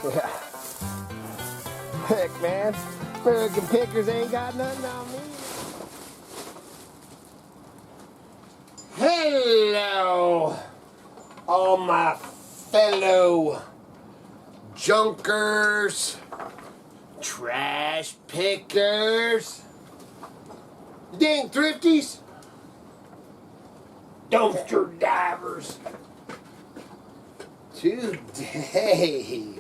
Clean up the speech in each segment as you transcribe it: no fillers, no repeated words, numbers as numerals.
Yeah. Heck, man. American pickers ain't got nothing on me. Hello, all my fellow junkers, trash pickers, dang thrifties, dumpster divers. Today,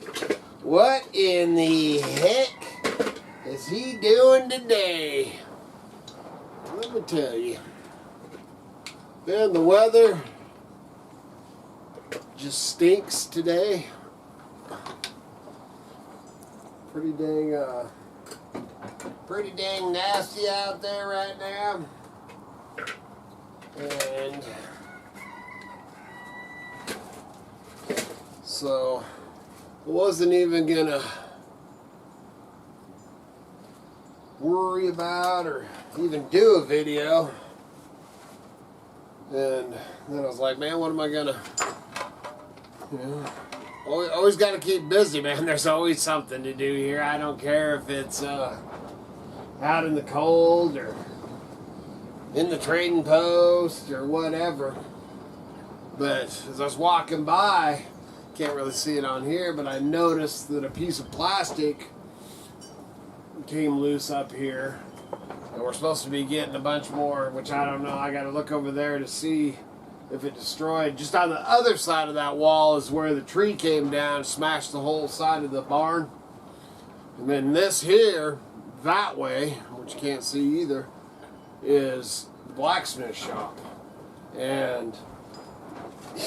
what in the heck is he doing today? Let me tell you. Man, the weather just stinks today. Pretty dang nasty out there right now. And so I wasn't even gonna worry about or even do a video. And then I was like, man, what am I gonna, you know, always got to keep busy, man. There's always something to do here. I don't care if it's out in the cold or in the trading post or whatever. But as I was walking by, can't really see it on here, but I noticed that a piece of plastic came loose up here. And we're supposed to be getting a bunch more, which I don't know. I got to look over there to see if it destroyed. Just on the other side of that wall is where the tree came down, smashed the whole side of the barn. And then this here, that way, which you can't see either, is the blacksmith shop. And,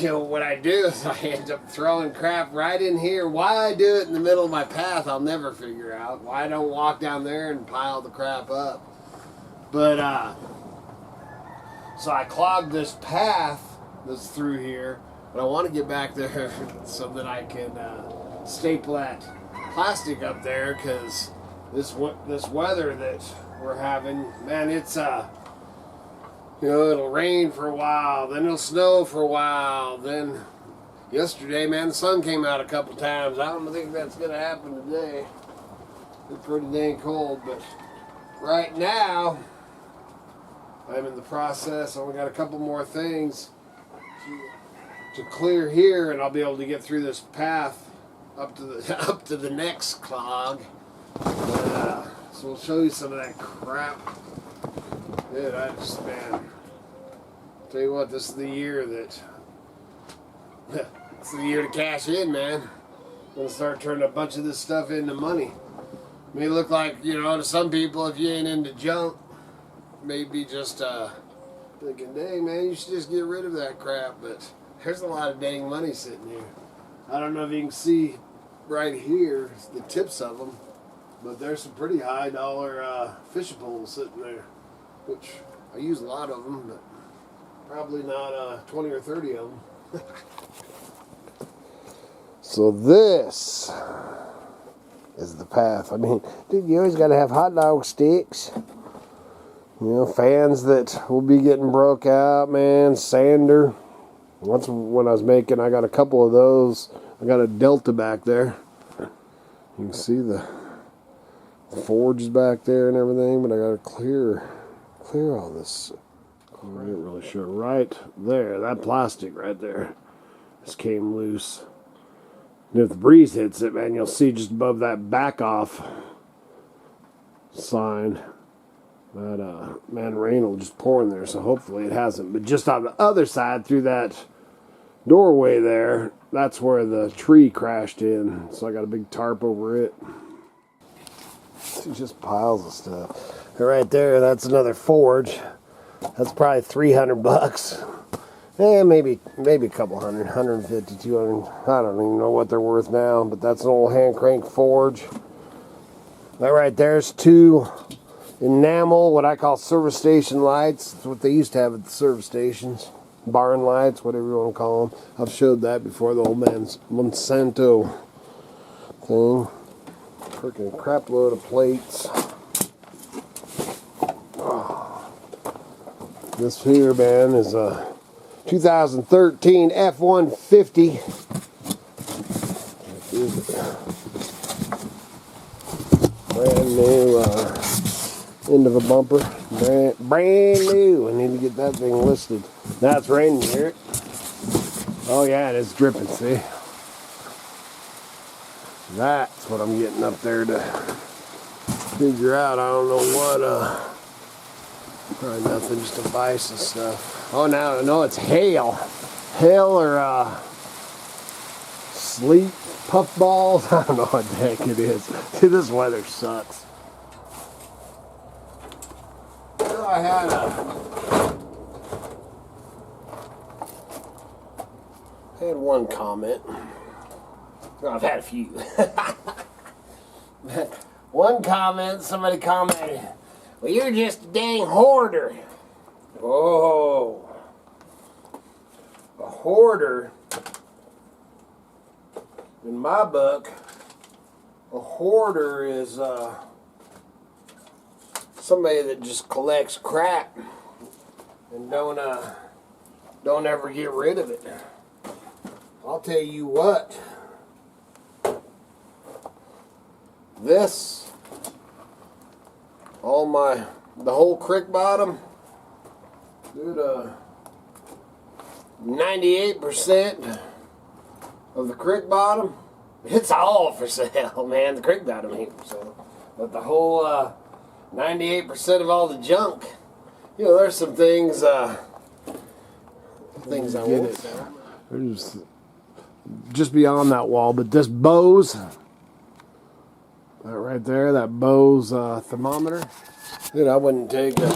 you know, what I do is I end up throwing crap right in here. Why I do it in the middle of my path, I'll never figure out. Why I don't walk down there and pile the crap up. But, so I clogged this path that's through here, but I want to get back there so that I can staple that plastic up there, because this weather that we're having, man, it's, you know, it'll rain for a while, then it'll snow for a while, then yesterday, man, the sun came out a couple times. I don't think that's going to happen today. It's pretty dang cold, but right now, I'm in the process. I only got a couple more things to clear here, and I'll be able to get through this path up to the next clog. So we'll show you some of that crap. Dude, man, tell you what, this is the year that it's the year to cash in, man. I'm gonna start turning a bunch of this stuff into money. It may look like, you know, to some people, if you ain't into junk, maybe just thinking, dang, man, you should just get rid of that crap. But there's a lot of dang money sitting here. I don't know if you can see right here the tips of them, but there's some pretty high dollar fishing poles sitting there, which I use a lot of them, but probably not 20 or 30 of them. So this is the path. I mean, dude, you always got to have hot dog sticks. You know, fans that will be getting broke out, man. Sander. Once when I was making, I got a couple of those. I got a Delta back there. You can see the forge is back there and everything, but I got to clear all this. I didn't really show right there. That plastic right there just came loose. And if the breeze hits it, man, you'll see just above that back off sign. That, man, rain will just pour in there, so hopefully it hasn't. But just on the other side, through that doorway there, that's where the tree crashed in. So I got a big tarp over it. It's just piles of stuff. And right there, that's another forge. That's probably $300. Maybe a couple hundred, 150, 200. I don't even know what they're worth now, but that's an old hand crank forge. That right there's two enamel, what I call service station lights. That's what they used to have at the service stations. Barn lights, whatever you want to call them. I've showed that before, the old man's Monsanto thing. Freaking crap load of plates. Oh. This here, man, is a 2013 F-150 use it. Brand new end of a bumper. Brand new. I need to get that thing listed. Now it's raining, you hear it? Oh yeah, it is dripping, see? That's what I'm getting up there to figure out. I don't know what, probably nothing, just a vise and stuff. Oh, now no, it's hail. Hail or sleet, puff balls. I don't know what the heck it is. See, this weather sucks. So I had one comment. I've had a few. One comment, somebody commented, well, you're just a dang hoarder. Oh. A hoarder, in my book, a hoarder is somebody that just collects crap and don't ever get rid of it. I'll tell you what. This, the whole creek bottom, dude, 98% of the creek bottom, it's all for sale, man. The creek bottom ain't for sale. But the whole 98% of all the junk, you know, there's some things I won't sell. There's just beyond that wall, but this Bose, that right there, that Bose thermometer, dude, I wouldn't take a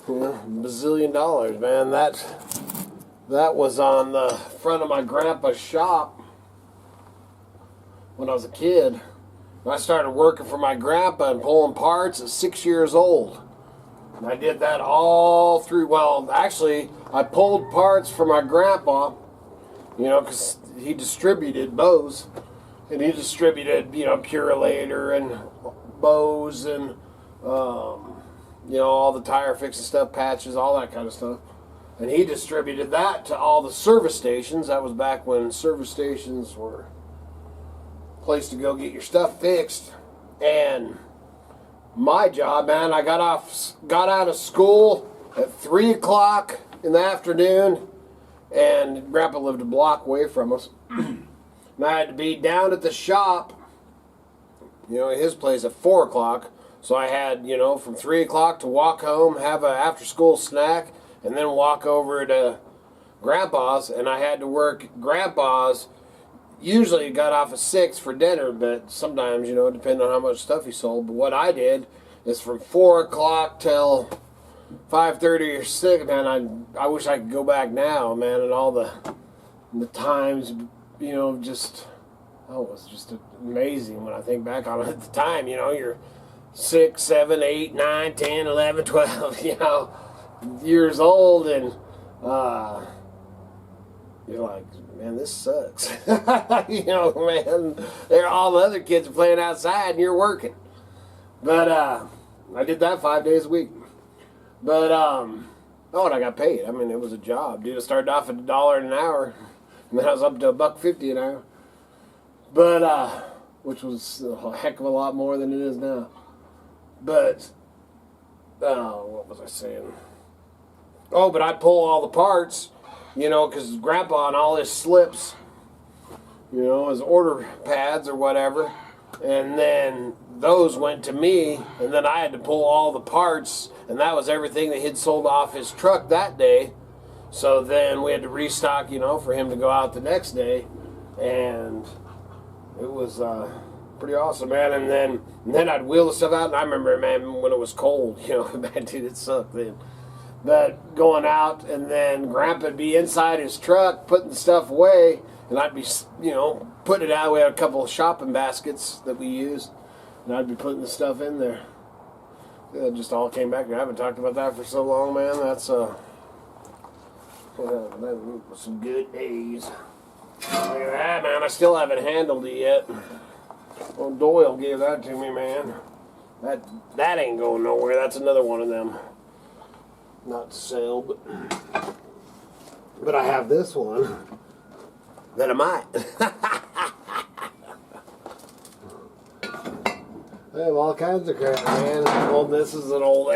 bazillion dollars, man. That was on the front of my grandpa's shop when I was a kid. I started working for my grandpa and pulling parts at 6 years old. And I did that all through, well, actually, I pulled parts for my grandpa, you know, because he distributed Bose. And he distributed, you know, Purelator and Bose and, you know, all the tire fixing stuff, patches, all that kind of stuff. And he distributed that to all the service stations. That was back when service stations were a place to go get your stuff fixed. And my job, man, I got out of school at 3 o'clock in the afternoon, and Grandpa lived a block away from us. And I had to be down at the shop, you know, his place at 4 o'clock. So I had, you know, from 3 o'clock to walk home, have an after-school snack, and then walk over to Grandpa's. And I had to work Grandpa's. Usually got off at 6 for dinner, but sometimes, you know, depending on how much stuff he sold. But what I did is from 4 o'clock till 5:30 or 6, man, I wish I could go back now, man, and all the times, you know, just, oh, it was just amazing when I think back on it at the time. You know, you're 6, 7, 8, 9, 10, 11, 12, you know, years old, and you're like, man, this sucks. You know, man, all the other kids are playing outside and you're working. But I did that 5 days a week. But oh, and I got paid. I mean, it was a job, dude. I started off at $1 an hour, and then I was up to $1.50 an hour. But which was a heck of a lot more than it is now. But what was I saying? Oh, but I'd pull all the parts, you know, because Grandpa and all his slips, you know, his order pads or whatever, and then those went to me, and then I had to pull all the parts, and that was everything that he'd sold off his truck that day. So then we had to restock, you know, for him to go out the next day, and it was pretty awesome, man. And then I'd wheel the stuff out, and I remember, man, when it was cold, you know, man, dude, it sucked then. But going out, and then Grandpa'd be inside his truck putting the stuff away, and I'd be, you know, putting it out. We had a couple of shopping baskets that we used, and I'd be putting the stuff in there. It just all came back. I haven't talked about that for so long, man. That's that was some good days. Look at that, man. I still haven't handled it yet. Well, Doyle gave that to me, man. That ain't going nowhere. That's another one of them. Not to sell, but I have this one. that I might. I have all kinds of crap, man. Well, this is an old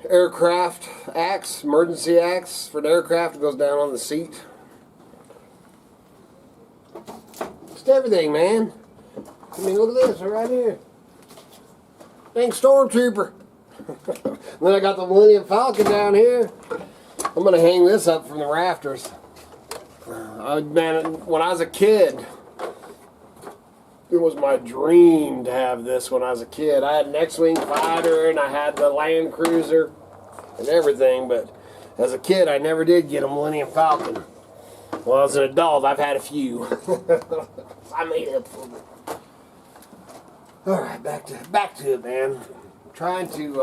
aircraft axe, emergency axe for the aircraft. It goes down on the seat. Just everything, man. I mean, look at this right here. Dang stormtrooper. Then I got the Millennium Falcon down here. I'm gonna hang this up from the rafters. Man, when I was a kid, it was my dream to have this when I was a kid. I had an X-Wing fighter and I had the Land Cruiser and everything, but as a kid I never did get a Millennium Falcon. Well, as an adult I've had a few. I made up for it. Alright, back to it, man. I'm trying to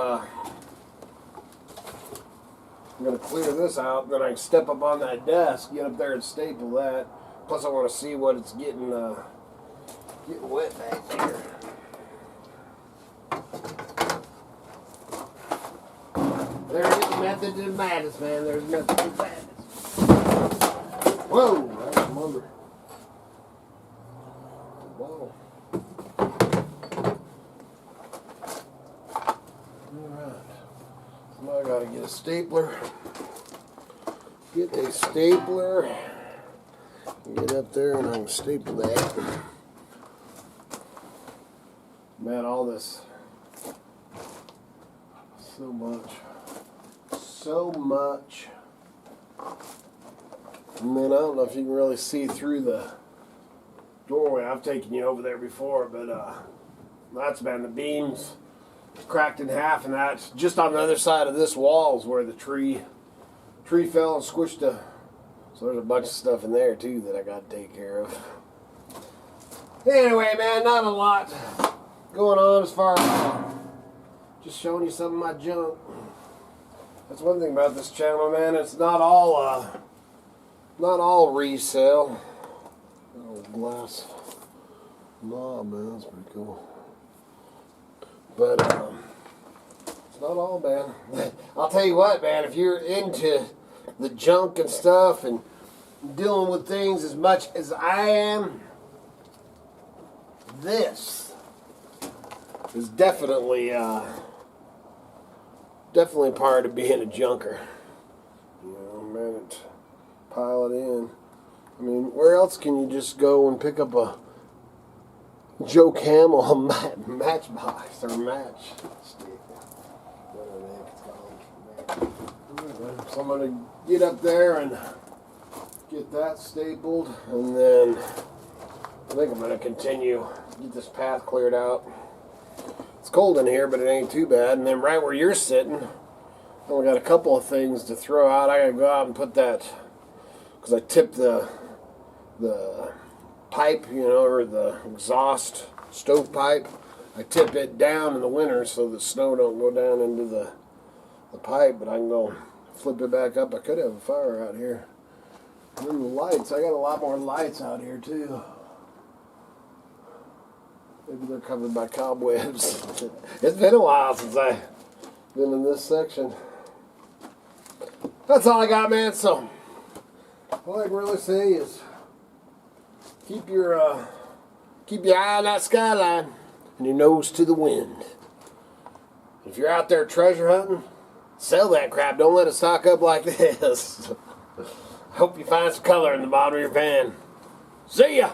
I'm gonna clear this out, then I can step up on that desk, get up there and staple that. Plus I want to see what it's getting wet back here. There is method to the madness, man. There's method to the madness. Whoa, that's lumber. Whoa. Alright. So now I gotta get a stapler. Get a stapler. Get up there and I can staple that. Man, all this, so much. And then I don't know if you can really see through the doorway. I've taken you over there before, but that's been the beams cracked in half, and that's just on the other side of this wall is where the tree fell and squished the. So there's a bunch of stuff in there too that I got to take care of. Anyway, man, not a lot going on as far as just showing you some of my junk. That's one thing about this channel, man. It's not all resale. Oh, glass knob, man. That's pretty cool. But it's not all, man. I'll tell you what, man. If you're into the junk and stuff and dealing with things as much as I am, this is definitely part of being a junker. You know, man, pile it in. I mean, where else can you just go and pick up a Joe Camel matchbox or match stick? So I'm going to get up there and get that stapled, and then I think I'm going to continue, get this path cleared out. It's cold in here, but it ain't too bad. And then right where you're sitting, I only got a couple of things to throw out. I got to go out and put that, because I tipped the pipe, you know, or the exhaust stove pipe. I tip it down in the winter so the snow don't go down into the pipe, but I can go flip it back up. I could have a fire out here. And then the lights, I got a lot more lights out here too. Maybe they're covered by cobwebs. It's been a while since I've been in this section. That's all I got, man. So all I can really say is keep your eye on that skyline and your nose to the wind. If you're out there treasure hunting, sell that crap. Don't let it stock up like this. Hope you find some color in the bottom of your pan. See ya!